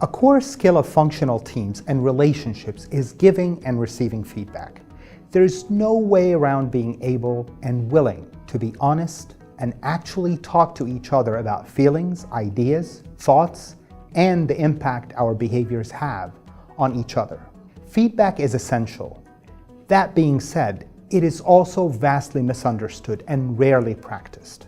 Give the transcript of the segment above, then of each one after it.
A core skill of functional teams and relationships is giving and receiving feedback. There's no way around being able and willing to be honest and actually talk to each other about feelings, ideas, thoughts, and the impact our behaviors have on each other. Feedback is essential. That being said, it is also vastly misunderstood and rarely practiced.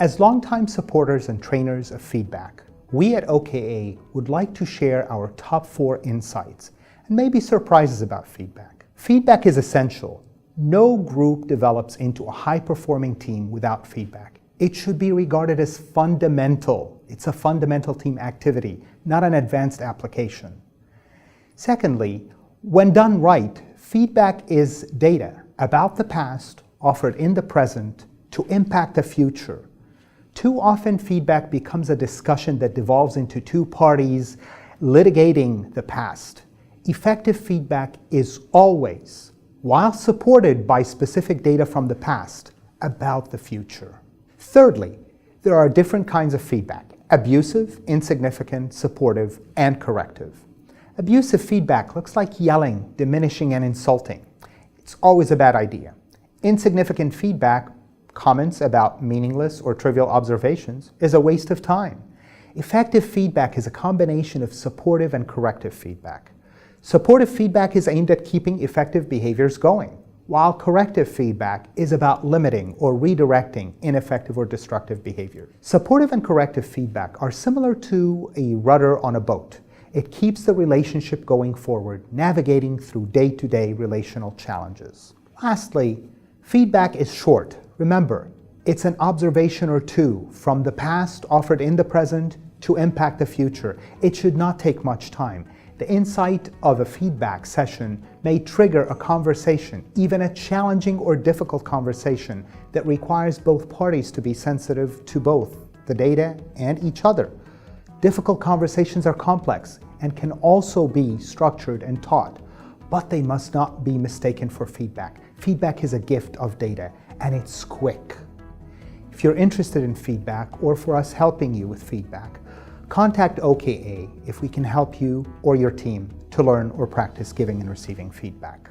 As longtime supporters and trainers of feedback, we at OKA would like to share our top 4 insights and maybe surprises about feedback. Feedback is essential. No group develops into a high-performing team without feedback. It should be regarded as fundamental. It's a fundamental team activity, not an advanced application. Secondly, when done right, feedback is data about the past offered in the present to impact the future. Too often, feedback becomes a discussion that devolves into 2 parties litigating the past. Effective feedback is always, while supported by specific data from the past, about the future. Thirdly, there are different kinds of feedback: abusive, insignificant, supportive, and corrective. Abusive feedback looks like yelling, diminishing, and insulting. It's always a bad idea. Insignificant feedback, comments about meaningless or trivial observations, is a waste of time. Effective feedback is a combination of supportive and corrective feedback. Supportive feedback is aimed at keeping effective behaviors going, while corrective feedback is about limiting or redirecting ineffective or destructive behavior. Supportive and corrective feedback are similar to a rudder on a boat. It keeps the relationship going forward, navigating through day-to-day relational challenges. Lastly, feedback is short. Remember, it's an observation or 2 from the past offered in the present to impact the future. It should not take much time. The insight of a feedback session may trigger a conversation, even a challenging or difficult conversation that requires both parties to be sensitive to both the data and each other. Difficult conversations are complex and can also be structured and taught, but they must not be mistaken for feedback. Feedback is a gift of data, and it's quick. If you're interested in feedback or for us helping you with feedback, contact OKA if we can help you or your team to learn or practice giving and receiving feedback.